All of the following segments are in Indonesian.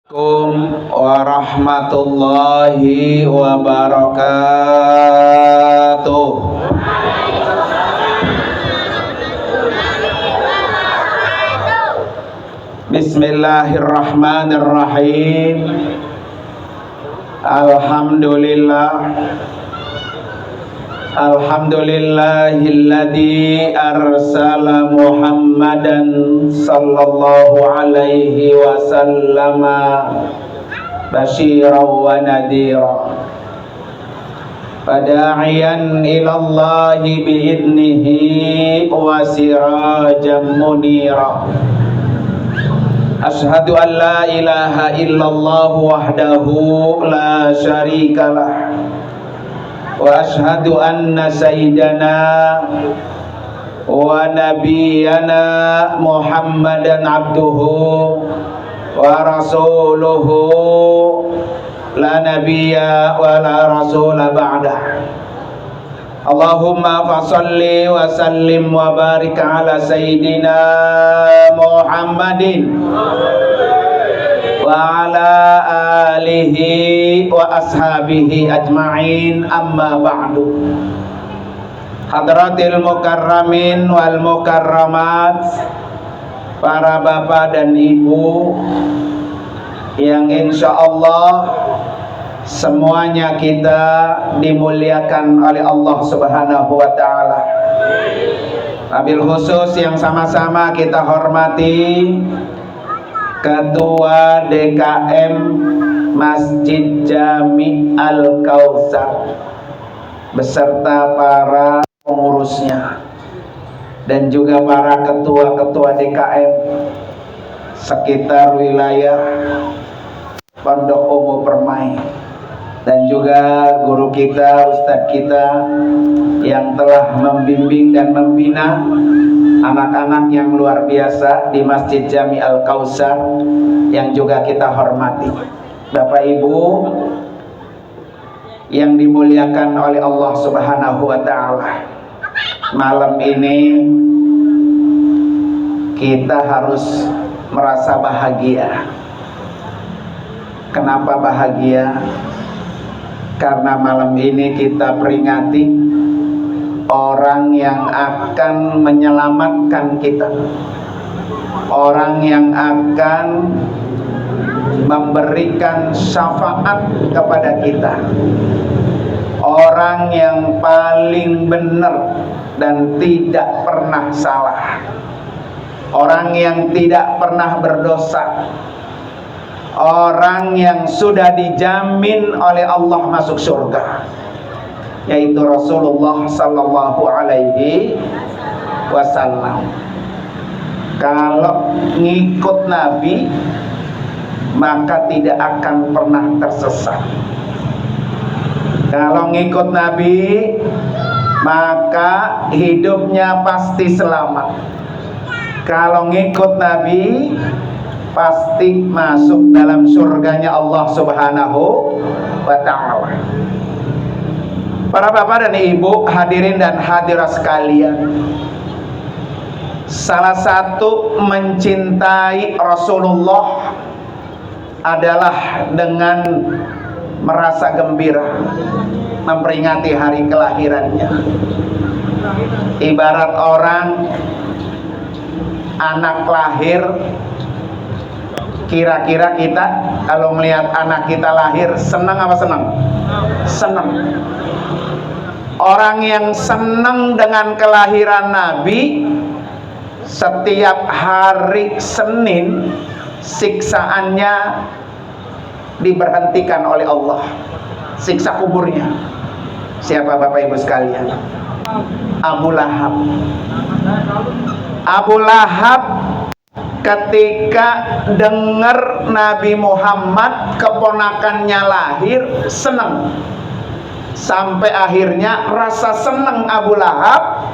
Assalamualaikum warahmatullahi wabarakatuh. Bismillahirrahmanirrahim. Alhamdulillahilladzi arsala Muhammadan sallallahu alaihi wasallam basyiran wa nadhira fada'iyan ilallahi bi'idnihi wa sirajan munira. Ashhadu an la ilaha illallah wahdahu la syarikalah wa ashhadu anna sayyidana wa nabiyyana Muhammadan abduhu wa rasuluhu la nabiyya wa la rasula ba'dah. Allahumma fasalli wa sallim wa barik ala sayyidina Muhammadin wa ala alihi wa ashabihi ajma'in, amma ba'du. Hadratil mukarramin wal mukarramat, para bapak dan ibu yang insyaallah semuanya kita dimuliakan oleh Allah Subhanahu wa taala. Wabil khusus yang sama-sama kita hormati Ketua DKM Masjid Jami Al-Kautsar beserta para pengurusnya dan juga para ketua-ketua DKM sekitar wilayah Pondok Ungu Permai, dan juga guru kita, ustadz kita yang telah membimbing dan membina anak-anak yang luar biasa di Masjid Jami Al-Kautsar yang juga kita hormati. Bapak Ibu yang dimuliakan oleh Allah Subhanahu wa taala, malam ini kita harus merasa bahagia. Kenapa bahagia? Karena malam ini kita peringati orang yang akan menyelamatkan kita, orang yang akan memberikan syafaat kepada kita, orang yang paling benar dan tidak pernah salah, orang yang tidak pernah berdosa, orang yang sudah dijamin oleh Allah masuk surga, yaitu Rasulullah sallallahu alaihi wasallam. Kalau ngikut Nabi maka tidak akan pernah tersesat. Kalau ngikut Nabi maka hidupnya pasti selamat. Kalau ngikut Nabi pasti masuk dalam surganya Allah Subhanahu wa ta'ala. Para bapak dan ibu, hadirin dan hadirat sekalian, salah satu mencintai Rasulullah adalah dengan merasa gembira memperingati hari kelahirannya. Ibarat orang anak lahir, kira-kira kita kalau melihat anak kita lahir senang apa senang? Senang. Orang yang senang dengan kelahiran Nabi, setiap hari Senin siksaannya diberhentikan oleh Allah, siksa kuburnya. Siapa Bapak Ibu sekalian? Abu Lahab. Abu Lahab ketika dengar Nabi Muhammad keponakannya lahir senang, sampai akhirnya rasa senang Abu Lahab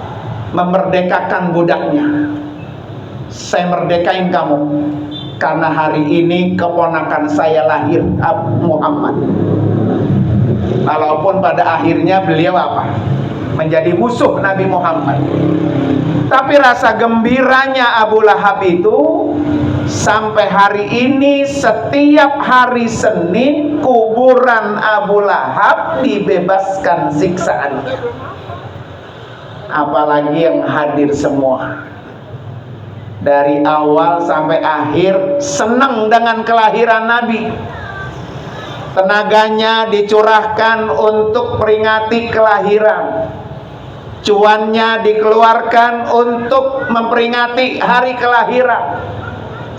memerdekakan budaknya. Saya merdekain kamu karena hari ini keponakan saya lahir, Abu Muhammad. Walaupun pada akhirnya beliau apa? Menjadi musuh Nabi Muhammad. Tapi rasa gembiranya Abu Lahab itu sampai hari ini setiap hari Senin kuburan Abu Lahab dibebaskan siksaan. Apalagi yang hadir semua dari awal sampai akhir senang dengan kelahiran Nabi. Tenaganya dicurahkan untuk peringati kelahiran, cuannya dikeluarkan untuk memperingati hari kelahiran.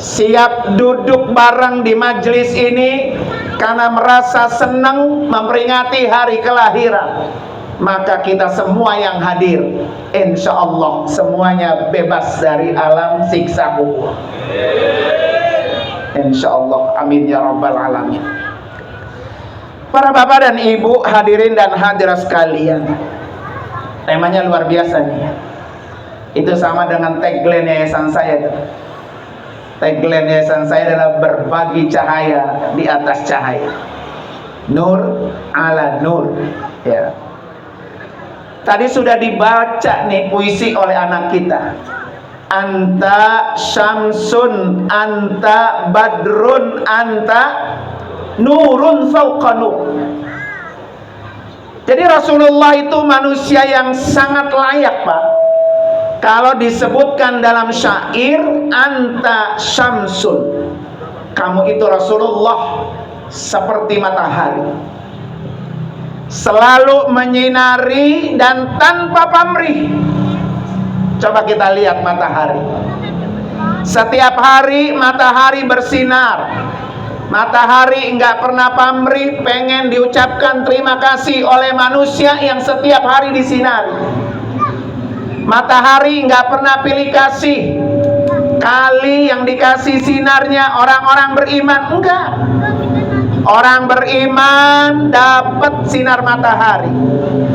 Siap duduk bareng di majelis ini karena merasa senang memperingati hari kelahiran. Maka kita semua yang hadir, insya Allah semuanya bebas dari alam siksa kubur. Insya Allah, amin ya rabbal alamin. Para bapak dan ibu, hadirin dan hadirat sekalian, temanya luar biasa nih. Itu sama dengan tagline yayasan saya. Tagline yayasan saya adalah berbagi cahaya di atas cahaya. Nur ala nur. Ya. Tadi sudah dibaca nih puisi oleh anak kita. Anta syamsun, anta badrun, anta nurun fauqa nur. Jadi Rasulullah itu manusia yang sangat layak, Pak. Kalau disebutkan dalam syair, anta syamsun, kamu itu Rasulullah seperti matahari, selalu menyinari dan tanpa pamrih. Coba kita lihat matahari. Setiap hari matahari bersinar. Matahari enggak pernah pamrih, pengen diucapkan terima kasih oleh manusia yang setiap hari disinari. Matahari enggak pernah pilih kasih. Kali yang dikasih sinarnya orang-orang beriman, enggak. Orang beriman dapat sinar matahari,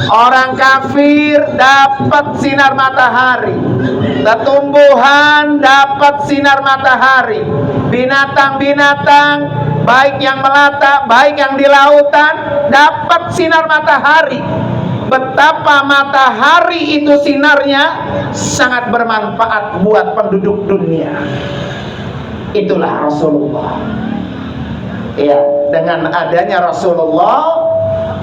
orang kafir dapat sinar matahari, tumbuhan dapat sinar matahari, binatang-binatang baik yang melata, baik yang di lautan dapat sinar matahari. Betapa matahari itu sinarnya sangat bermanfaat buat penduduk dunia. Itulah Rasulullah. Ya, dengan adanya Rasulullah,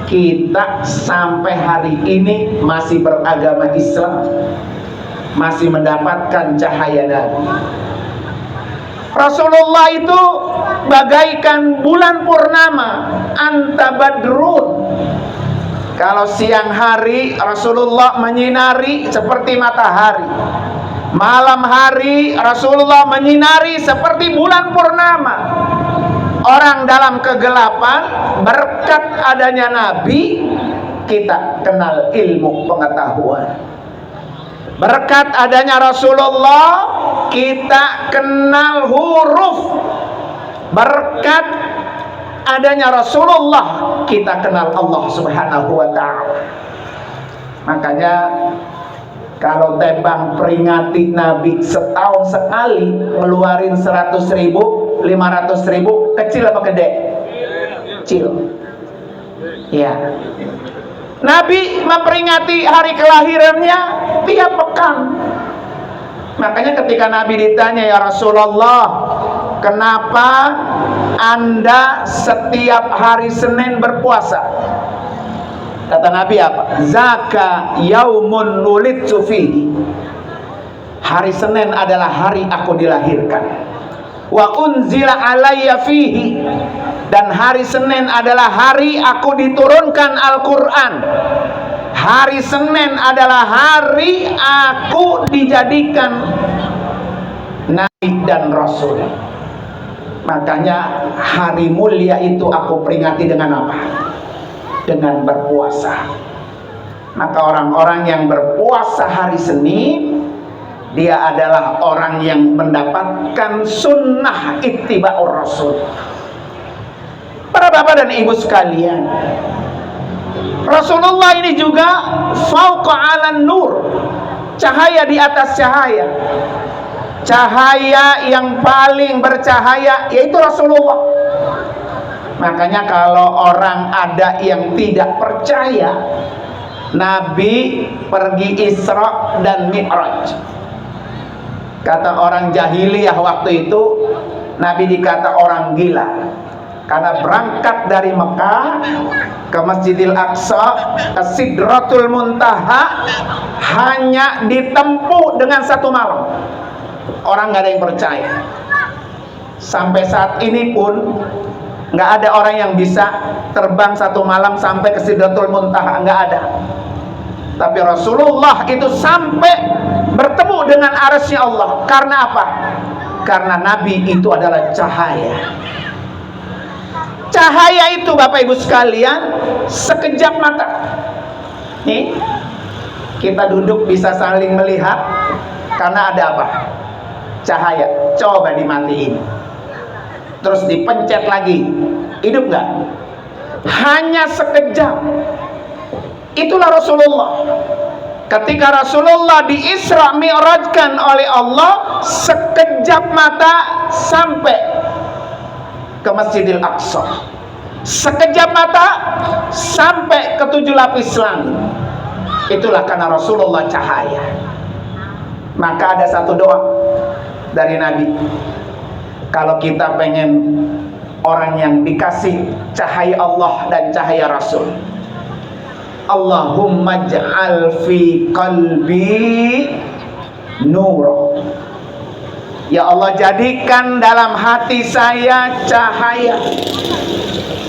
kita sampai hari ini masih beragama Islam, masih mendapatkan cahaya Nabi. Rasulullah itu bagaikan bulan purnama, anta badrun. Kalau siang hari Rasulullah menyinari seperti matahari, malam hari Rasulullah menyinari seperti bulan purnama. Orang dalam kegelapan, berkat adanya Nabi, kita kenal ilmu pengetahuan. Berkat adanya Rasulullah, kita kenal huruf. Berkat adanya Rasulullah, kita kenal Allah Subhanahu wa ta'ala. Makanya kalau tembang peringati Nabi setahun sekali ngeluarin 100.000, 500.000, kecil apa gede? Kecil. Ya. Nabi memperingati hari kelahirannya tiap pekan. Makanya ketika Nabi ditanya, ya Rasulullah, kenapa Anda setiap hari Senin berpuasa? Kata Nabi apa? Zaka yaumun wulidtu fihi. Hari Senin adalah hari aku dilahirkan. Wa unzila alayya fihi, dan hari Senin adalah hari aku diturunkan Al-Quran. Hari Senin adalah hari aku dijadikan Nabi dan Rasul. Makanya hari mulia itu aku peringati dengan apa? Dengan berpuasa. Maka orang-orang yang berpuasa hari Senin, dia adalah orang yang mendapatkan sunnah ittiba'ur Rasul. Para bapak dan ibu sekalian, Rasulullah ini juga fauqa 'alan nur, cahaya di atas cahaya. Cahaya yang paling bercahaya yaitu Rasulullah. Makanya kalau orang ada yang tidak percaya Nabi pergi Isra dan Mi'raj, Kata orang jahiliyah waktu itu, Nabi dikata orang gila karena berangkat dari Mekah ke Masjidil Aqsa, ke Sidratul Muntaha, hanya ditempuh dengan 1 malam. Orang nggak ada yang percaya. Sampai saat ini pun nggak ada orang yang bisa terbang 1 malam sampai ke Sidratul Muntaha, nggak ada. Tapi Rasulullah itu sampai bertemu dengan arasy Allah. Karena apa? Karena Nabi itu adalah cahaya. Cahaya itu Bapak Ibu sekalian sekejap mata. Nih, kita duduk bisa saling melihat karena ada apa? Cahaya. Coba dimatiin, terus dipencet lagi, hidup nggak? Hanya sekejap. Itulah Rasulullah. Ketika Rasulullah di Isra Mi'rajkan oleh Allah, sekejap mata sampai ke Masjidil Aqsa. Sekejap mata sampai ke 7 lapis langit. Itulah karena Rasulullah cahaya. Maka ada satu doa dari Nabi. Kalau kita pengen orang yang dikasih cahaya Allah dan cahaya Rasul, Allahumma ja'al fi qalbi nur. Ya Allah, jadikan dalam hati saya cahaya.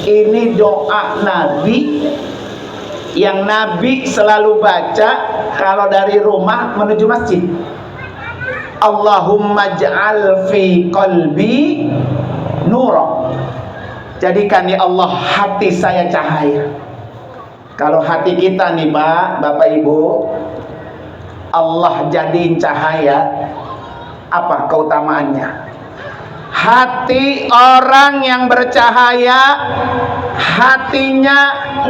Ini doa Nabi yang Nabi selalu baca kalau dari rumah menuju masjid. Allahumma ja'al fi qalbi nur. Jadikan ya Allah hati saya cahaya. Kalau hati kita nih Pak, Bapak Ibu, Allah jadiin cahaya, apa keutamaannya? Hati orang yang bercahaya, hatinya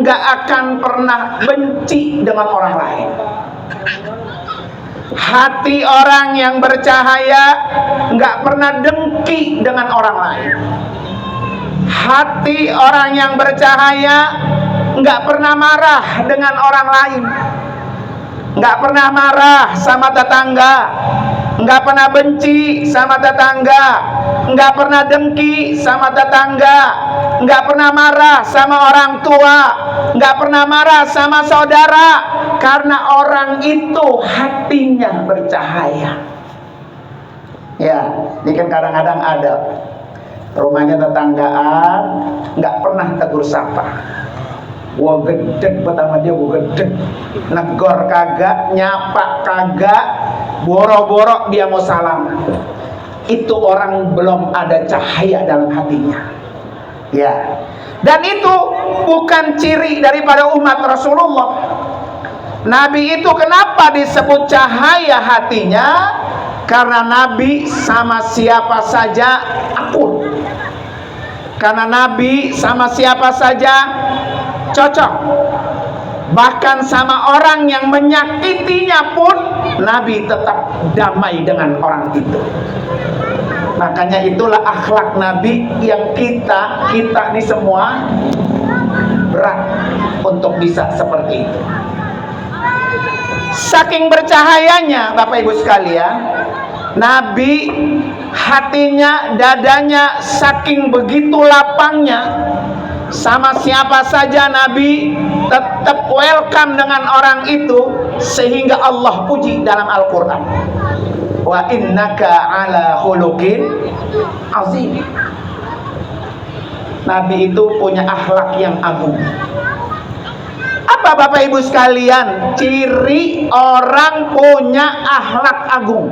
nggak akan pernah benci dengan orang lain. Hati orang yang bercahaya nggak pernah dengki dengan orang lain. Hati orang yang bercahaya nggak pernah marah dengan orang lain, nggak pernah marah sama tetangga, nggak pernah benci sama tetangga, nggak pernah dengki sama tetangga, nggak pernah marah sama orang tua, nggak pernah marah sama saudara, karena orang itu hatinya bercahaya. Ya, ini kan kadang-kadang ada rumahnya tetanggaan nggak pernah tegur sapa. Gua gedeg pertama dia, gua gedeg, negor kagak, nyapa kagak, boro-boro dia mau salam. Itu orang belum ada cahaya dalam hatinya. Ya, dan itu bukan ciri daripada umat Rasulullah. Nabi itu kenapa disebut cahaya hatinya? Karena Nabi sama siapa saja akur. Karena Nabi sama siapa saja cocok. Bahkan sama orang yang menyakitinya pun Nabi tetap damai dengan orang itu. Makanya itulah akhlak Nabi yang kita ini semua berat untuk bisa seperti itu. Saking bercahayanya Bapak Ibu sekalian, Nabi hatinya, dadanya saking begitu lapangnya, sama siapa saja Nabi tetap welcome dengan orang itu, sehingga Allah puji dalam Al-Quran, wa innaka ala khuluqin azim. Nabi itu punya akhlak yang agung. Apa Bapak Ibu sekalian ciri orang punya akhlak agung?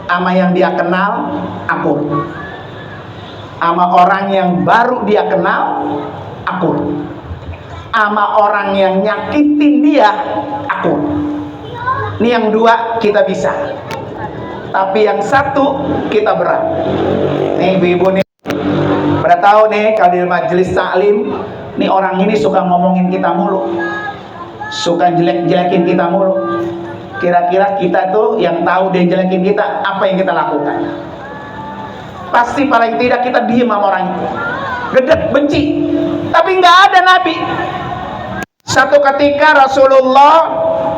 Ama yang dia kenal akur, ama orang yang baru dia kenal akur, ama orang yang nyakitin dia akur. Ini yang dua kita bisa, tapi yang satu kita berat. Nih ibu-ibu nih pada tahu nih, kalau di majelis taklim nih orang ini suka ngomongin kita mulu, suka jelek-jelekin kita mulu. Kira-kira kita tuh yang tahu dia jelekin kita, apa yang kita lakukan? Pasti paling tidak kita diem sama orang itu, gedek, benci. Tapi nggak ada Nabi. Satu ketika Rasulullah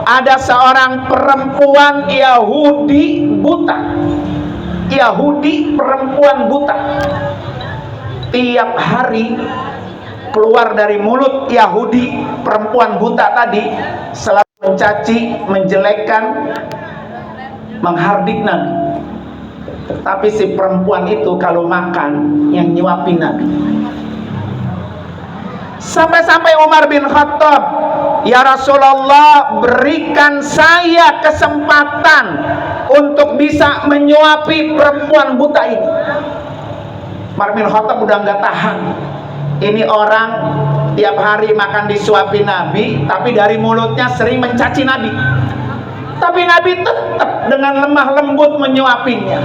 ada seorang perempuan Yahudi buta. Yahudi perempuan buta. Tiap hari keluar dari mulut Yahudi perempuan buta tadi selalu mencaci, menjelekkan, menghardik Nabi. Tapi si perempuan itu kalau makan yang nyuapin Nabi. Sampai-sampai Umar bin Khattab, ya Rasulullah, berikan saya kesempatan untuk bisa menyuapi perempuan buta ini. Umar bin Khattab udah nggak tahan. Ini orang tiap hari makan disuapi Nabi, tapi dari mulutnya sering mencaci Nabi. Tapi Nabi tetap dengan lemah lembut menyuapinya.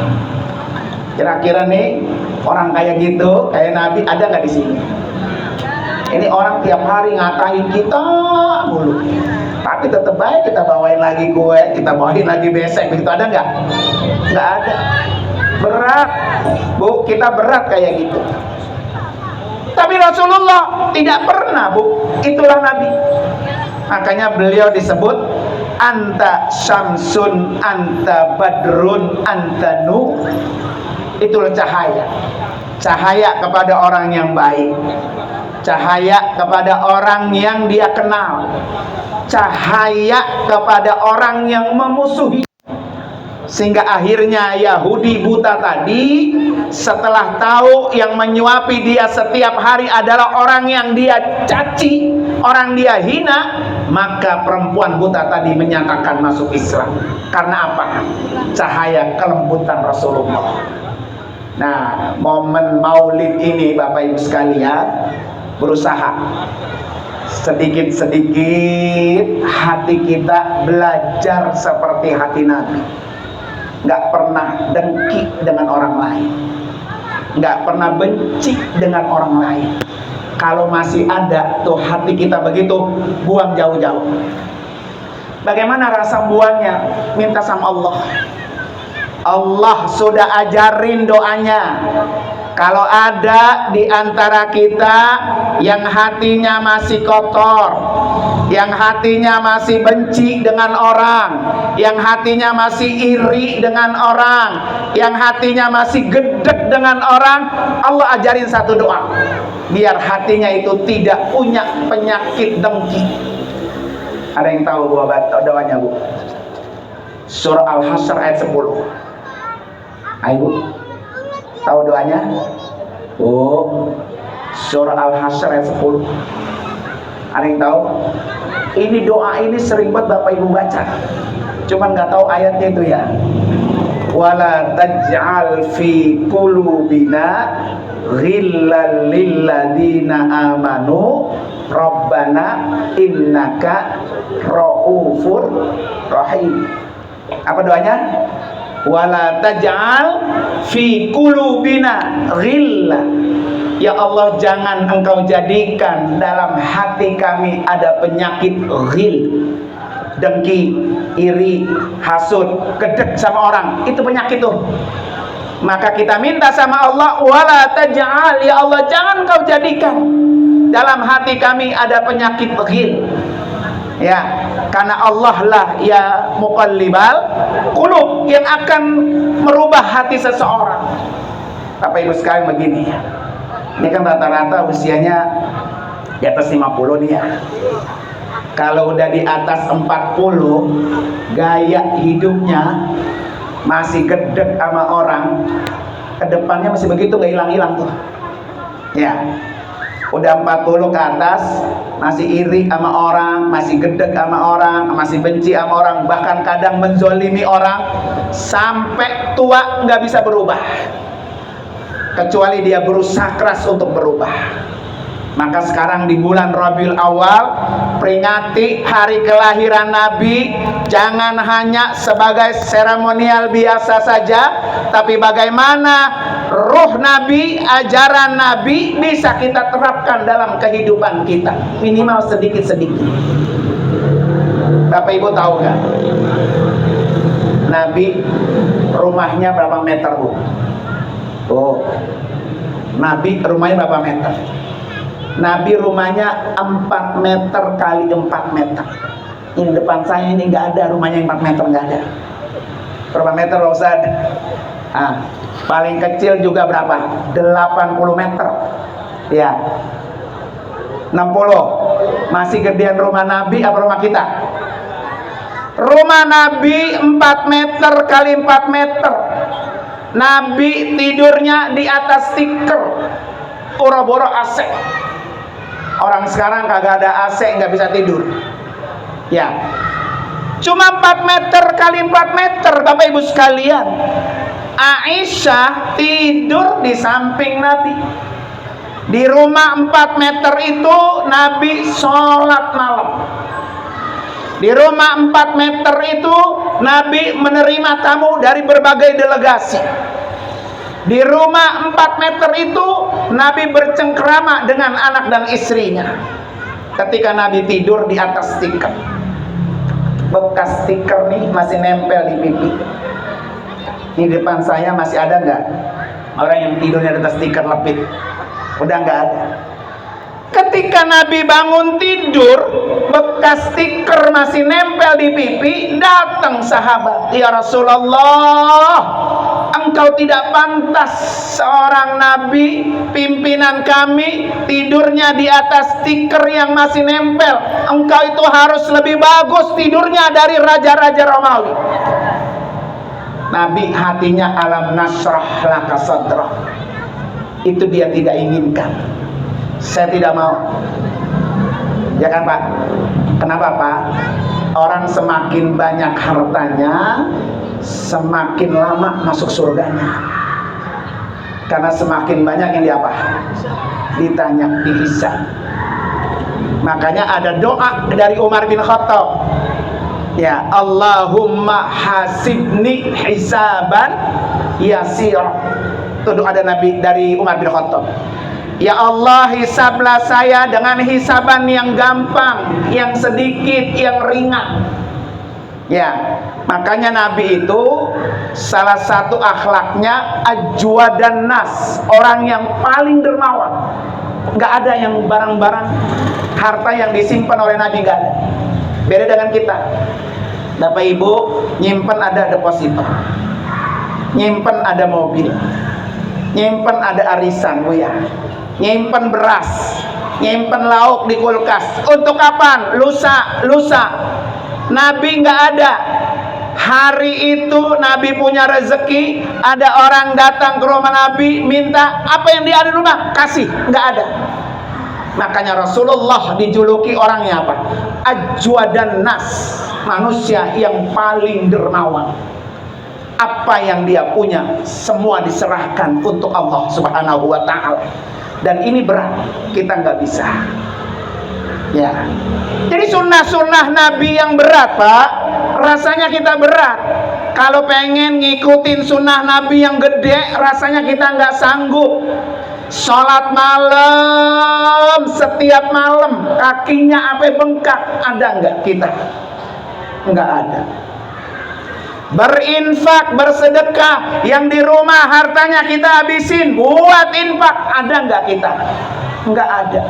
Kira-kira nih orang kayak gitu, kayak Nabi ada nggak di sini? Ini orang tiap hari ngatain kita mulu, tapi tetap baik kita bawain lagi kue, kita bawain lagi besek, begitu ada nggak? Nggak ada. Berat, Bu, kita berat kayak gitu. Tapi Rasulullah tidak pernah, Bu. Itulah Nabi. Makanya beliau disebut anta syamsun, anta badrun, anta nur. Itulah cahaya. Cahaya kepada orang yang baik, cahaya kepada orang yang dia kenal, cahaya kepada orang yang memusuhi. Sehingga akhirnya Yahudi buta tadi setelah tahu yang menyuapi dia setiap hari adalah orang yang dia caci, orang dia hina, maka perempuan buta tadi menyatakan masuk Islam. Karena apa? Cahaya kelembutan Rasulullah. Nah, momen maulid ini Bapak Ibu sekalian, berusaha sedikit-sedikit hati kita belajar seperti hati Nabi. Nggak pernah dengki dengan orang lain, nggak pernah benci dengan orang lain. Kalau masih ada tuh hati kita begitu, buang jauh-jauh. Bagaimana rasa buangnya? Minta sama Allah. Allah sudah ajarin doanya. Kalau ada di antara kita yang hatinya masih kotor, yang hatinya masih benci dengan orang, yang hatinya masih iri dengan orang, yang hatinya masih gedek dengan orang, Allah ajarin satu doa, biar hatinya itu tidak punya penyakit dengki. Ada yang tahu doanya, Bu? Surah Al-Hasyr ayat 10. Ayo, tahu doanya? Oh, surah Al-Hasyr ayat 10. Ada yang tahu? Ini doa ini sering banget Bapak Ibu baca, cuman nggak tahu ayatnya itu ya. Wala taj'al fi qulubina ghillal lil ladina amanu rabbana innaka raufur rahim. Apa doanya? Wala taj'al fi qulubina ghilla. Ya Allah, jangan engkau jadikan dalam hati kami ada penyakit ghil, dengki, iri, hasud, gedek sama orang. Itu penyakit tuh. Maka kita minta sama Allah, wala taj'al, ya Allah, jangan engkau jadikan dalam hati kami ada penyakit ghil. Ya, karena Allah lah ya muqallibal qulub, yang akan merubah hati seseorang. Bapak Ibu sekalian begini, ini kan rata-rata usianya di atas 50 nih ya. Kalau udah di atas 40, gaya hidupnya masih gedek sama orang, kedepannya masih begitu, gak hilang-hilang tuh. Ya, udah 40 ke atas masih iri sama orang, masih gedek sama orang, masih benci sama orang, bahkan kadang menzolimi orang, sampai tua nggak bisa berubah kecuali dia berusaha keras untuk berubah. Maka sekarang di bulan Rabiul Awal, peringati hari kelahiran Nabi, jangan hanya sebagai seremonial biasa saja, tapi bagaimana ruh Nabi, ajaran Nabi bisa kita terapkan dalam kehidupan kita, minimal sedikit-sedikit. Bapak Ibu tahu nggak? Nabi rumahnya berapa meter, Bu? Oh, Nabi rumahnya berapa meter? Nabi rumahnya 4 meter kali 4 meter. Ini depan saya ini nggak ada rumahnya yang 4 meter, nggak ada. Berapa meter loh Ustaz? Paling kecil juga berapa? 80 meter. Ya. 60. Masih gedean rumah Nabi apa rumah kita? Rumah Nabi 4 meter kali 4 meter. Nabi tidurnya di atas tikar, boro-boro AC. Orang sekarang kagak ada AC, nggak bisa tidur. Ya, cuma 4 meter kali 4 meter, Bapak Ibu sekalian. Aisyah tidur di samping Nabi. Di rumah 4 meter itu Nabi sholat malam. Di rumah 4 meter itu Nabi menerima tamu dari berbagai delegasi. Di rumah 4 meter itu Nabi bercengkrama dengan anak dan istrinya. Ketika Nabi tidur di atas tikar, bekas tikar nih masih nempel di pipi. Di depan saya masih ada nggak orang yang tidurnya di atas tikar lepit? Udah nggak ada. Ketika Nabi bangun tidur, bekas tikar masih nempel di pipi. Datang sahabat, ya Rasulullah, engkau tidak pantas seorang Nabi, pimpinan kami, tidurnya di atas tikar yang masih nempel. Engkau itu harus lebih bagus tidurnya dari raja-raja Romawi. Nabi hatinya alam nasrah laka sadrah. Itu dia tidak inginkan. Saya tidak mau. Ya kan Pak? Kenapa Pak? Orang semakin banyak hartanya, semakin lama masuk surganya. Karena semakin banyak yang diapa? Ditanya, dihisab. Makanya ada doa dari Umar bin Khattab. Ya, Allahumma hasibni hisaban yasir. Itu doa dari Umar bin Khattab. Ya Allah, hisablah saya dengan hisaban yang gampang, yang sedikit, yang ringan. Ya, makanya Nabi itu salah satu akhlaknya ajwadan nas, orang yang paling dermawan. Nggak ada yang barang-barang harta yang disimpan oleh Nabi, nggak ada. Beda dengan kita. Bapak Ibu nyimpen ada deposito, nyimpen ada mobil, nyimpen ada arisan, Bu ya. Nyimpen beras, nyimpen lauk di kulkas. Untuk kapan? Lusa. Nabi nggak ada. Hari itu Nabi punya rezeki, ada orang datang ke rumah Nabi minta apa yang dia ada di rumah, kasih, nggak ada. Makanya Rasulullah dijuluki orangnya apa? Ajwadan nas, manusia yang paling dermawan. Apa yang dia punya semua diserahkan untuk Allah Subhanahu wa ta'ala. Dan ini berat, kita nggak bisa. Ya, jadi sunnah-sunnah Nabi yang berat Pak, rasanya kita berat. Kalau pengen ngikutin sunnah Nabi yang gede, rasanya kita nggak sanggup. Sholat malam, setiap malam kakinya sampai bengkak, ada nggak kita? Nggak ada. Berinfak, bersedekah, yang di rumah hartanya kita habisin buat infak, ada nggak kita? Nggak ada.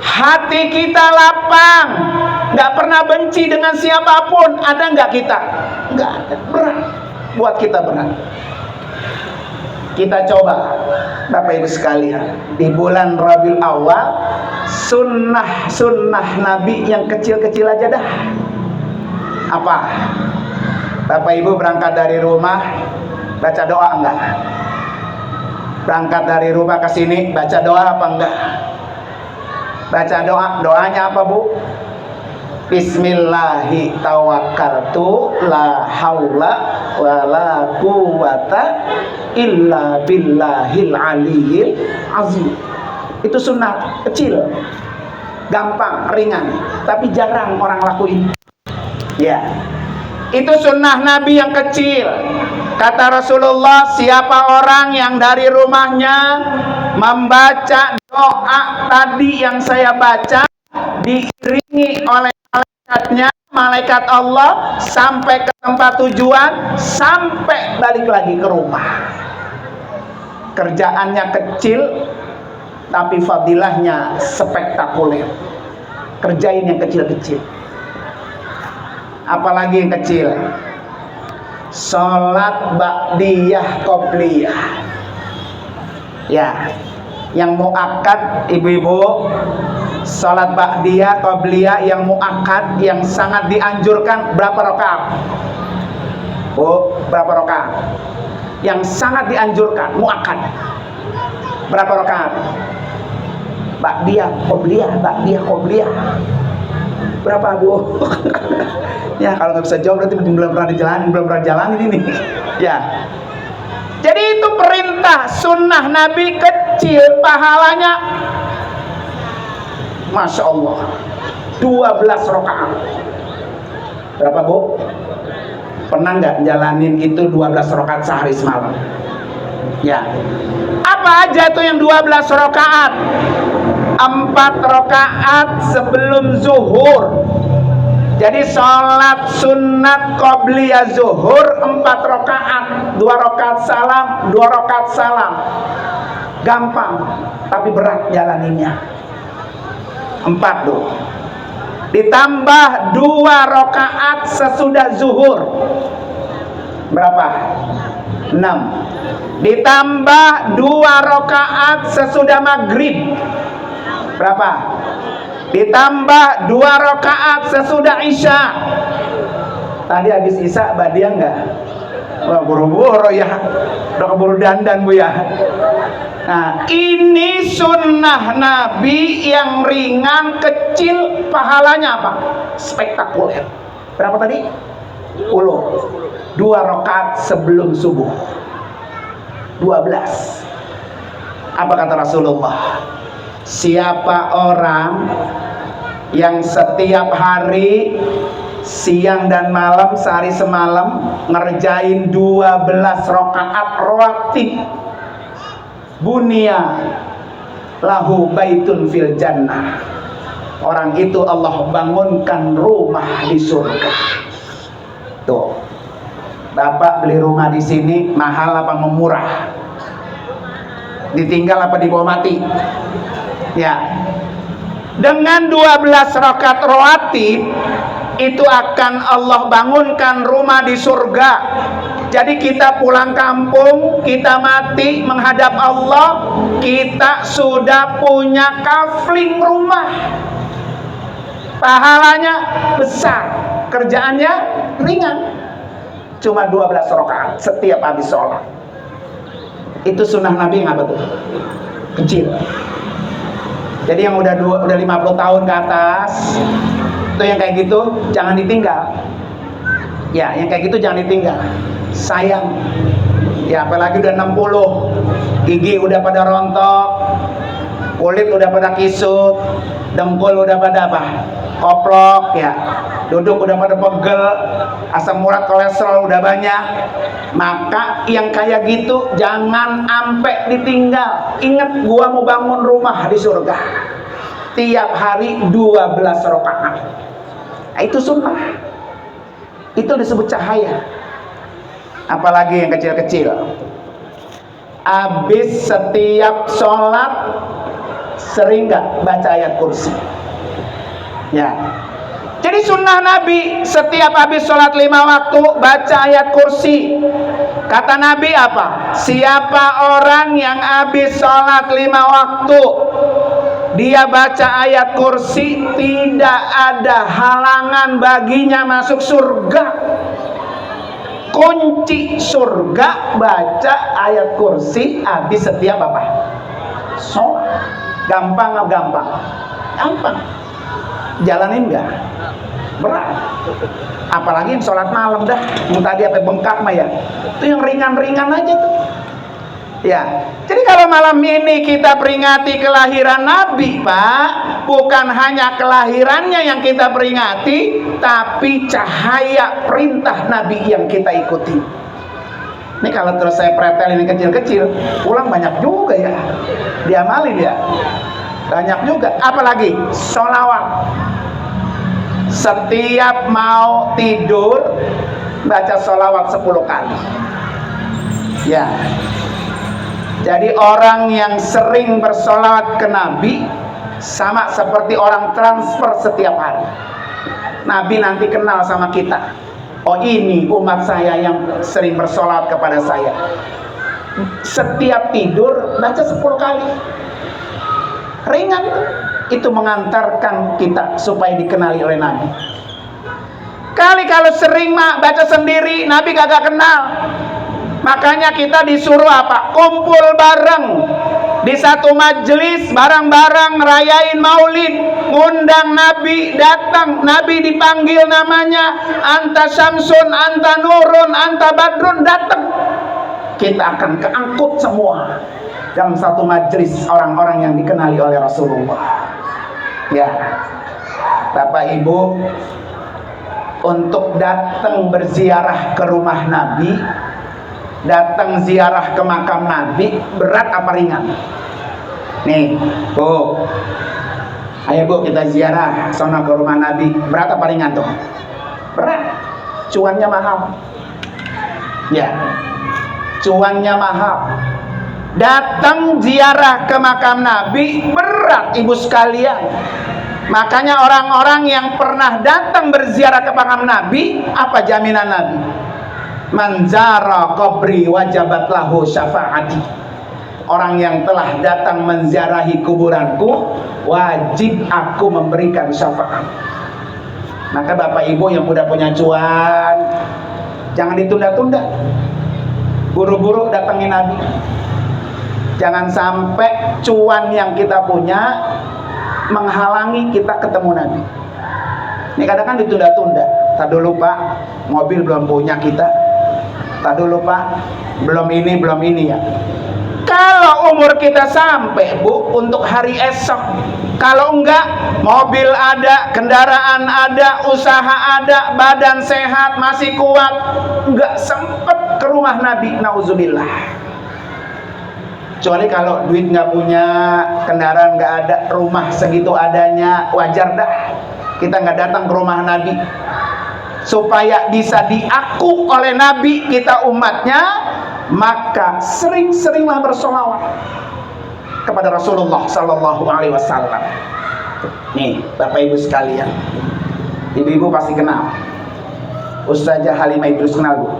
Hati kita lapang, nggak pernah benci dengan siapapun, ada nggak kita? Nggak ada. Berat, buat kita berat. Kita coba Bapak Ibu sekalian, di bulan Rabiul Awal, sunnah Nabi yang kecil-kecil aja dah. Apa? Bapak Ibu berangkat dari rumah, baca doa enggak? Berangkat dari rumah ke sini, baca doa apa enggak? Baca doa, doanya apa Bu? Bismillahi tawakkaltu la haula wala quwata illa billahil aliyil azim. Itu sunnah kecil, gampang, ringan, tapi jarang orang lakuin. Ya, itu sunnah Nabi yang kecil. Kata Rasulullah, siapa orang yang dari rumahnya membaca doa tadi yang saya baca, diiringi oleh malaikatnya, malaikat Allah, sampai ke tempat tujuan, sampai balik lagi ke rumah. Kerjaannya kecil, tapi fadilahnya spektakuler. Kerjain yang kecil-kecil. apalagi yang kecil. Sholat ba'diyah qobliyah. Ya, yang muakkad ibu-ibu, sholat ba'diyah qobliyah yang muakkad, yang sangat dianjurkan, berapa rakaat? Bu, berapa rakaat? Yang sangat dianjurkan, muakkad, berapa rakaat? Ba'diyah qobliyah. Berapa, Bu? Ya, kalau nggak bisa jawab berarti belum pernah jalanin ini. Ya. Jadi itu perintah sunnah Nabi kecil, pahalanya Masya Allah 12 rakaat. Berapa, Bu? Pernah nggak jalanin itu 12 rakaat sehari semalam? Ya. Apa aja tuh yang 12 rakaat? 4 rakaat sebelum zuhur. Jadi sholat sunat qobliyah zuhur 4 rakaat, 2 rakaat salam, 2 rakaat salam. Gampang, tapi berat jalaninnya. 4 tuh. Ditambah 2 rakaat sesudah zuhur. Berapa? 6. Ditambah 2 rakaat sesudah maghrib. Berapa? Ditambah 2 rakaat sesudah isya. Tadi habis isya badiah enggak? Wah, buru-buru ya. Udah keburu dandan, Bu ya. Nah, ini sunnah Nabi yang ringan, kecil, pahalanya apa? Spektakuler. Berapa tadi? 10. 2 rakaat sebelum subuh. 12. Apa kata Rasulullah? Siapa orang yang setiap hari siang dan malam sehari semalam ngerjain 12 rakaat rawatib, bunya lahu baitun fil jannah, orang itu Allah bangunkan rumah di surga. Tuh, Bapak beli rumah di sini mahal apa murah? Ditinggal apa dibawa mati? Ya, dengan 12 rakaat rawatib itu akan Allah bangunkan rumah di surga. Jadi kita pulang kampung, kita mati menghadap Allah, kita sudah punya kafling rumah. Pahalanya besar, kerjaannya ringan. Cuma 12 rakaat setiap habis sholat. Itu sunnah Nabi yang apa tuh? Kecil. Jadi yang udah 50 tahun ke atas, itu yang kayak gitu jangan ditinggal. Ya, yang kayak gitu jangan ditinggal. Sayang. Ya, apalagi udah 60, gigi udah pada rontok, kulit udah pada kisut, dengkul udah pada apa? Koplok ya. Duduk udah pada pegel, asam urat kolesterol udah banyak. Maka yang kayak gitu jangan ampe ditinggal. Ingat, gua mau bangun rumah di surga. Tiap hari 12 rakaat. Nah, itu sunnah. Itu disebut cahaya. Apalagi yang kecil-kecil. Habis setiap sholat sering gak baca ayat kursi? Ya. Jadi sunnah Nabi setiap habis sholat 5 waktu baca ayat kursi. Kata Nabi apa? Siapa orang yang habis sholat 5 waktu dia baca ayat kursi, tidak ada halangan baginya masuk surga. Kunci surga baca ayat kursi habis setiap apa? Sholat. Gampang apa gampang? Gampang. Jalanin enggak? Berat. Apalagi yang sholat malam dah, yang tadi apa bengkak mah ya. Itu yang ringan-ringan aja tuh. Ya. Jadi kalau malam ini kita peringati kelahiran Nabi, Pak, bukan hanya kelahirannya yang kita peringati, tapi cahaya perintah Nabi yang kita ikuti. Ini kalau terus saya pretel ini kecil-kecil, pulang banyak juga ya. Diamalin ya. Banyak juga. Apalagi sholawat. Setiap mau tidur baca sholawat 10 kali. Ya. Jadi orang yang sering bersolawat ke Nabi sama seperti orang transfer setiap hari. Nabi nanti kenal sama kita. Oh, ini umat saya yang sering bersolat kepada saya. Setiap tidur baca 10 kali. Ringan itu mengantarkan kita supaya dikenali oleh Nabi. Kali kalau sering baca sendiri, Nabi kagak kenal. Makanya kita disuruh apa? Kumpul bareng di satu majelis, bareng-bareng ngerayain maulid, ngundang Nabi datang, Nabi dipanggil namanya, anta syamsun, anta nurun, anta badrun, datang. Kita akan keangkut semua dalam satu majelis orang-orang yang dikenali oleh Rasulullah. Ya, Bapak Ibu, untuk datang berziarah ke rumah Nabi, datang ziarah ke makam Nabi, berat apa ringan? Nih, Bu, ayo Bu, kita ziarah sono ke rumah Nabi, berat apa ringan tuh? Berat, cuannya mahal. Ya, cuannya mahal. Datang ziarah ke makam Nabi berat, ibu sekalian. Makanya orang-orang yang pernah datang berziarah ke makam Nabi, apa jaminan Nabi? Man zara qabri wajabat lahu syafaati. Orang yang telah datang menziarahi kuburanku, wajib aku memberikan syafaat. Maka Bapak Ibu yang udah punya cuan, jangan ditunda-tunda. Buru-buru datangin Nabi. Jangan sampai cuan yang kita punya menghalangi kita ketemu Nabi. Ini kadang kan ditunda-tunda. Tak dulu Pak, mobil belum punya kita. Tak dulu Pak, belum ini ya. Kalau umur kita sampai Bu, untuk hari esok. Kalau enggak, mobil ada, kendaraan ada, usaha ada, badan sehat, masih kuat, enggak sempet ke rumah Nabi, nauzubillah. Kecuali kalau duit nggak punya, kendaraan nggak ada, rumah segitu adanya, wajar dah kita nggak datang ke rumah Nabi. Supaya bisa diaku oleh Nabi kita umatnya, maka sering-seringlah bersolawat kepada Rasulullah Sallallahu Alaihi Wasallam. Nih Bapak Ibu sekalian, ibu-ibu pasti kenal Ustazah Halimah Idrus, kenal Bu?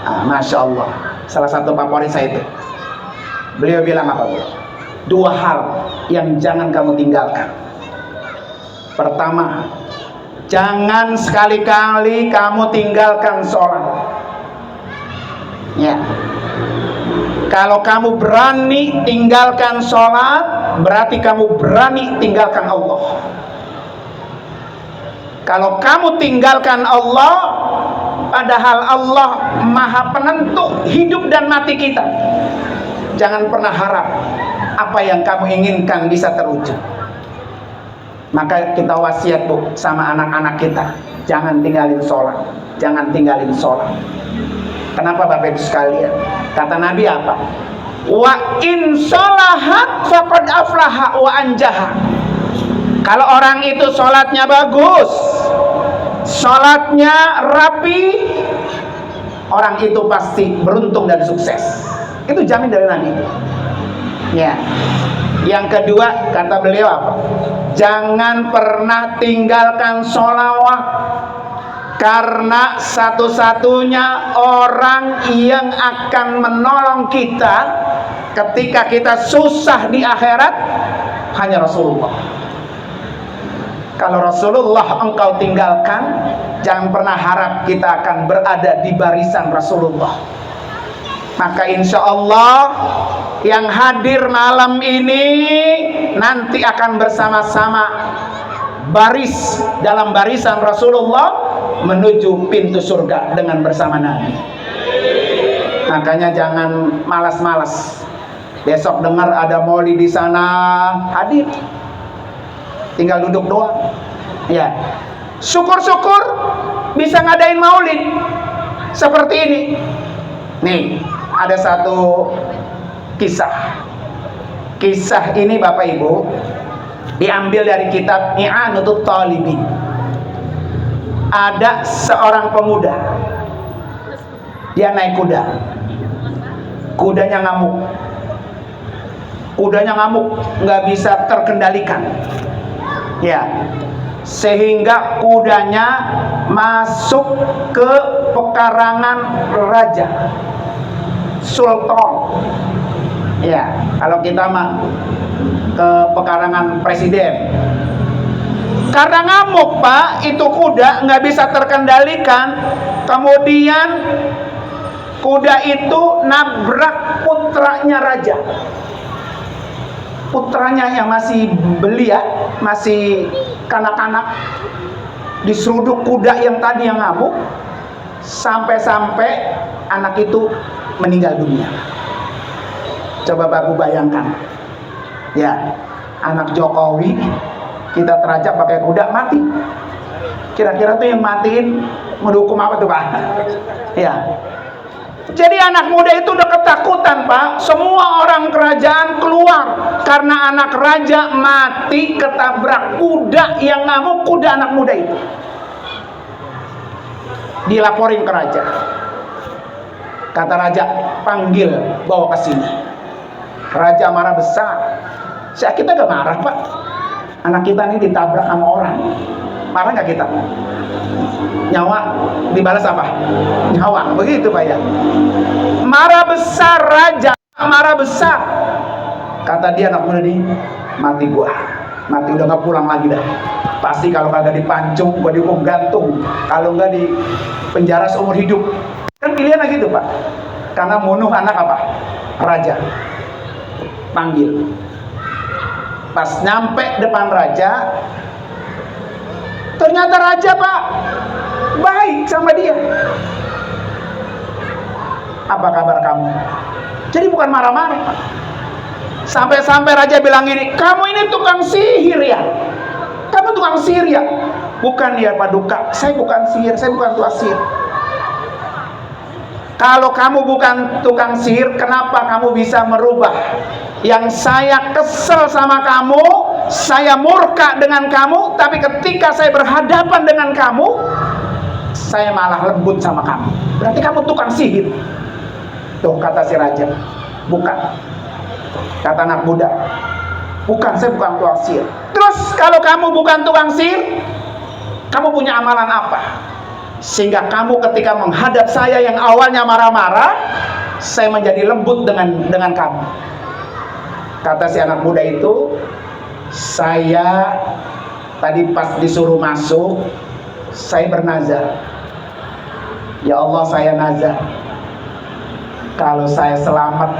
Masya Allah, salah satu favorit saya itu. Beliau bilang apa Bu? 2 hal yang jangan kamu tinggalkan. Pertama, jangan sekali-kali kamu tinggalkan sholat. Ya, kalau kamu berani tinggalkan sholat, berarti kamu berani tinggalkan Allah. Kalau kamu tinggalkan Allah, padahal Allah Maha Penentu hidup dan mati kita, jangan pernah harap apa yang kamu inginkan bisa terwujud. Maka kita wasiat Bu sama anak-anak kita, jangan tinggalin sholat, jangan tinggalin sholat. Kenapa Bapak Ibu sekalian? Kata Nabi apa? Wa in sholahat faqad aflaha wa anjaha. Kalau orang itu sholatnya bagus, sholatnya rapi, orang itu pasti beruntung dan sukses. Itu jamin dari Nabi. Ya. Yang kedua, kata beliau apa? Jangan pernah tinggalkan sholawat, karena satu-satunya orang yang akan menolong kita ketika kita susah di akhirat hanya Rasulullah. Kalau Rasulullah engkau tinggalkan, jangan pernah harap kita akan berada di barisan Rasulullah. Maka insya Allah yang hadir malam ini nanti akan bersama-sama baris dalam barisan Rasulullah menuju pintu surga dengan bersama Nabi. Makanya jangan malas-malas. Besok dengar ada maulid di sana, hadir. Tinggal duduk doang. Ya. Syukur-syukur bisa ngadain maulid seperti ini. Nih, ada satu kisah. Kisah ini Bapak Ibu diambil dari kitab I'anatut Talibin. Ada seorang pemuda, dia naik kuda. Kudanya ngamuk, nggak bisa terkendalikan. Ya, sehingga kudanya masuk ke pekarangan raja, sultan. Ya, kalau kita mah ke pekarangan presiden. Karena ngamuk Pak, itu kuda nggak bisa terkendalikan. Kemudian kuda itu nabrak putranya raja. Putranya yang masih belia, masih kanak-kanak, diseruduk kuda yang tadi yang ngamuk, sampai-sampai anak itu meninggal dunia. Coba Bapak bayangkan, ya, anak Jokowi kita terajak pakai kuda mati. Kira-kira tuh yang matiin mendukung apa tuh Pak? Ya. Jadi anak muda itu udah ketakutan Pak. Semua orang kerajaan keluar karena anak raja mati ketabrak kuda yang ngamuk, kuda anak muda itu. Dilaporin ke raja. Kata raja, panggil, bawa ke sini. Raja marah besar. Kita gak marah Pak. Anak kita ini ditabrak sama orang. Marah gak kita? Nyawa dibalas apa? Nyawa, begitu Pak ya. Marah besar raja, marah besar. Kata dia, anak muda ini, mati gua. Mati udah gak pulang lagi dah. Pasti kalau kagak dipancung, gua dihukum gantung. Kalau nggak di penjara seumur hidup. Kan pilihannya gitu Pak. Karena bunuh anak apa? Raja. Panggil. Pas nyampe depan raja, ternyata raja Pak baik sama dia. Apa kabar kamu? Jadi bukan marah-marah Pak. Sampai-sampai raja bilang gini, kamu ini tukang sihir ya? Kamu tukang sihir ya? Bukan ya Paduka, saya bukan sihir, saya bukan tukang sihir. Kalau kamu bukan tukang sihir, kenapa kamu bisa merubah? Yang saya kesel sama kamu, saya murka dengan kamu, tapi ketika saya berhadapan dengan kamu, saya malah lembut sama kamu. Berarti kamu tukang sihir. Tuh kata si raja, bukan. Kata anak muda, bukan, saya bukan tukang sihir. Terus kalau kamu bukan tukang sihir, kamu punya amalan apa? Sehingga kamu ketika menghadap saya yang awalnya marah-marah, saya menjadi lembut dengan kamu. Kata si anak muda itu, saya tadi pas disuruh masuk, saya bernazar. Ya Allah, saya nazar, kalau saya selamat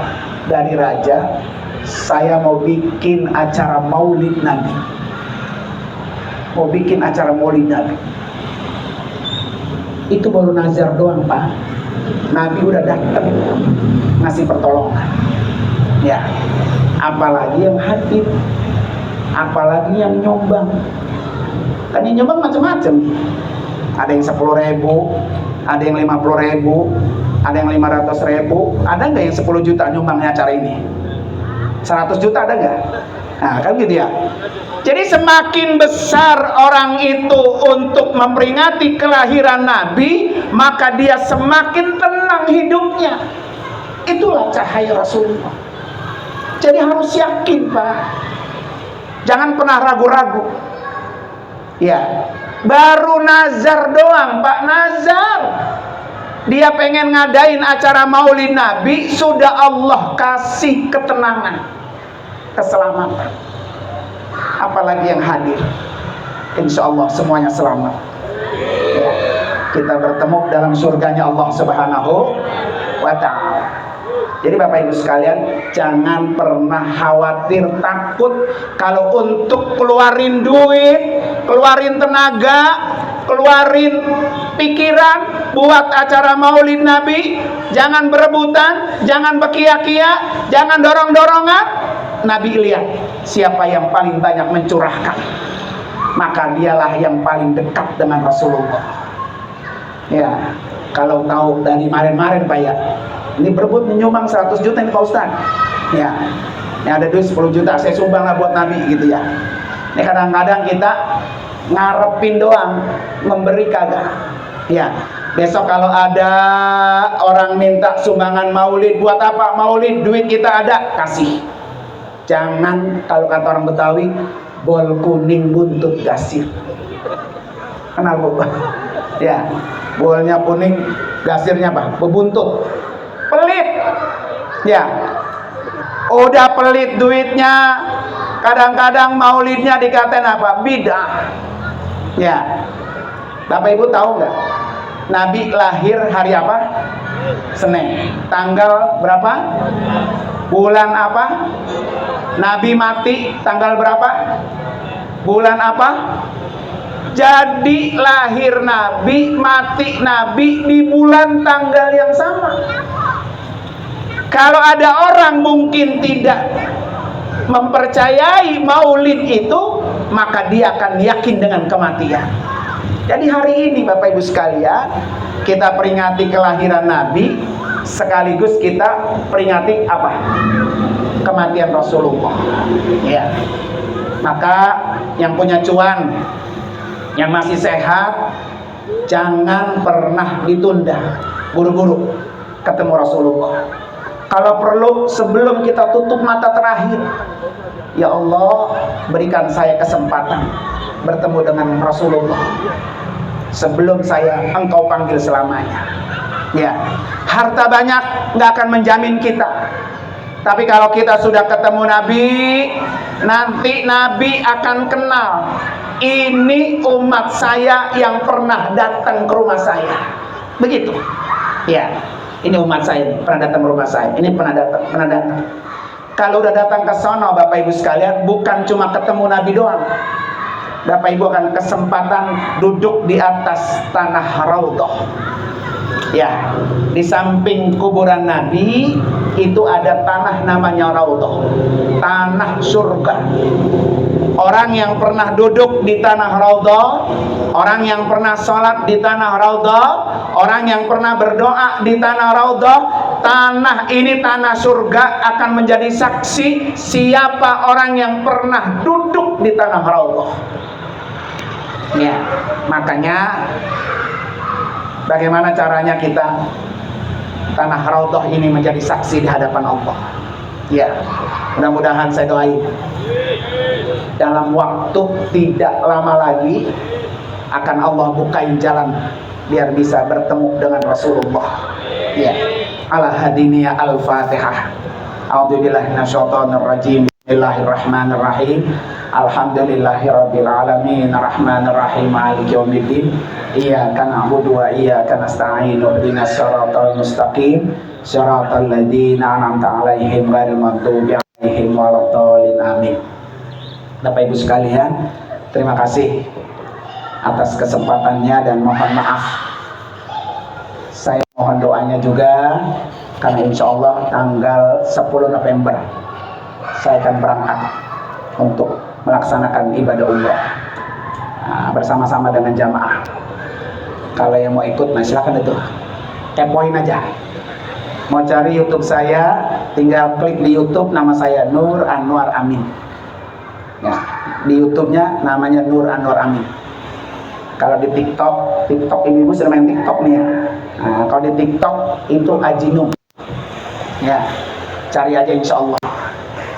dari raja, saya mau bikin acara maulid Nabi. Mau bikin acara maulid Nabi. Itu baru nazar doang Pak. Nabi udah datang ngasih pertolongan. Ya, apalagi yang hadir, apalagi yang nyumbang. Kan yang nyumbang macam-macam. Ada yang 10.000, ada yang 50.000, ada yang 500.000. Ada nggak yang 10 juta nyumbangnya acara ini? 100 juta ada nggak? Nah kan gitu ya. Jadi semakin besar orang itu untuk memperingati kelahiran Nabi, maka dia semakin tenang hidupnya. Itulah cahaya Rasulullah. Jadi harus yakin Pak. Jangan pernah ragu-ragu. Ya, baru nazar doang Pak, nazar. Dia pengen ngadain acara maulid Nabi, sudah Allah kasih ketenangan, keselamatan. Apalagi yang hadir, insya Allah semuanya selamat. Ya, kita bertemu dalam surganya Allah Subhanahu wa ta'ala. Jadi Bapak Ibu sekalian, jangan pernah khawatir, takut kalau untuk keluarin duit, keluarin tenaga, keluarin pikiran buat acara maulid Nabi. Jangan berebutan, jangan bekia-kia, jangan dorong-dorongan. Nabi lihat siapa yang paling banyak mencurahkan, maka dialah yang paling dekat dengan Rasulullah. Ya, kalau tahu dari kemarin-kemarin Pak ya, ini berebut menyumbang 100 juta ini Pak Ustaz. Ya, ini ada duit 10 juta, saya sumbang lah buat Nabi gitu ya. Ini kadang-kadang kita ngarepin doang, memberi kagak. Ya, besok kalau ada orang minta sumbangan maulid, buat apa maulid? Duit kita ada, kasih. Jangan, kalau kata orang Betawi, bol kuning buntut gasir. Kenal Bu? Ya, bolnya kuning, gasirnya apa? Bebuntut. Pelit. Ya. Udah pelit duitnya, kadang-kadang maulidnya dikatain apa? Bidah. Ya. Bapak Ibu tahu nggak? Nabi lahir hari apa? Senin. Tanggal berapa? Bulan apa? Nabi mati tanggal berapa? Bulan apa? Jadi lahir Nabi, mati Nabi di bulan tanggal yang sama. Kalau ada orang mungkin tidak mempercayai maulid itu, maka dia akan yakin dengan kematian. Jadi hari ini Bapak Ibu sekalian, kita peringati kelahiran Nabi, sekaligus kita peringati apa? Kematian Rasulullah. Ya. Maka yang punya cuan, yang masih sehat, jangan pernah ditunda. Buru-buru ketemu Rasulullah. Kalau perlu sebelum kita tutup mata terakhir, ya Allah, berikan saya kesempatan bertemu dengan Rasulullah sebelum saya Engkau panggil selamanya. Ya, harta banyak nggak akan menjamin kita. Tapi kalau kita sudah ketemu Nabi, nanti Nabi akan kenal, ini umat saya yang pernah datang ke rumah saya. Begitu. Ya, ini umat saya pernah datang ke rumah saya. Ini pernah datang. Kalau udah datang ke sono Bapak Ibu sekalian, bukan cuma ketemu Nabi doang. Bapak Ibu akan kesempatan duduk di atas tanah Raudhah. Ya, di samping kuburan Nabi itu ada tanah namanya Raudhah, tanah surga. Orang yang pernah duduk di tanah Raudhah, orang yang pernah sholat di tanah Raudhah, orang yang pernah berdoa di tanah Raudhah, tanah ini, tanah surga, akan menjadi saksi siapa orang yang pernah duduk di tanah Raudhah. Ya, makanya bagaimana caranya kita tanah Raudhah ini menjadi saksi di hadapan Allah. Ya, mudah-mudahan saya doain dalam waktu tidak lama lagi akan Allah bukain jalan biar bisa bertemu dengan Rasulullah. Ya, ala hadiniya al-Fatihah. A'udzubillahi minasyaitonir rajim. Bismillahirrahmanirrahim. Alhamdulillahirabbil alamin arrahmanir rahim maliki yaumiddin. Iyyaka na'budu wa iyyaka nasta'in. Ihdinas siratal mustaqim. Siratal ladzina an'amta 'alaihim ghairil maghdubi 'alaihim waladdallin. Amin. Bapak Ibu sekalian, terima kasih atas kesempatannya dan mohon maaf. Saya mohon doanya juga karena insya Allah tanggal 10 November saya akan berangkat untuk melaksanakan ibadah umrah bersama-sama dengan jamaah. Kalau yang mau ikut, nah silakan itu, kepoin aja. Mau cari YouTube saya, tinggal klik di YouTube nama saya Nur Anwar Amin. Ya, di YouTube-nya namanya Nur Anwar Amin. Kalau di TikTok ibu-ibu sudah main TikTok nih ya. Nah, kalau di TikTok itu Ajinum. Ya, cari aja insya Allah.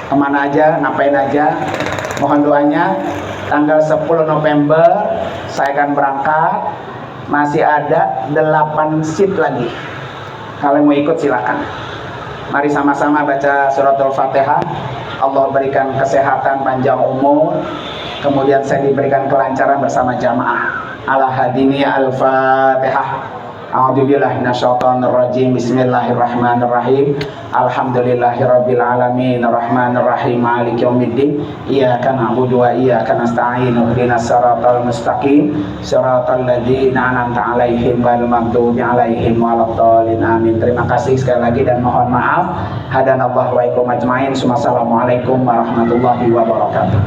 Kemana aja, ngapain aja. Mohon doanya, tanggal 10 November saya akan berangkat. Masih ada 8 seat lagi. Kalau mau ikut silakan. Mari sama-sama baca suratul Fatihah. Allah berikan kesehatan, panjang umur. Kemudian saya diberikan kelancaran bersama jamaah. Ala hadini al-Fatihah. A'udzubillahi minasyaitonir rajim. Bismillahirrahmanirrahim. Alhamdulillahirabbil alamin arrahmanir rahim maliki yaumiddin. Iyyaka na'budu wa iyyaka nasta'in. Ihdinas siratal mustaqim. Siratal ladzina an'amta 'alaihim ghairil maghdubi 'alaihim waladdallin. Amin. Terima kasih sekali lagi dan mohon maaf. Hadanallahu wa iyyakum ajmain. Wassalamualaikum warahmatullahi wabarakatuh.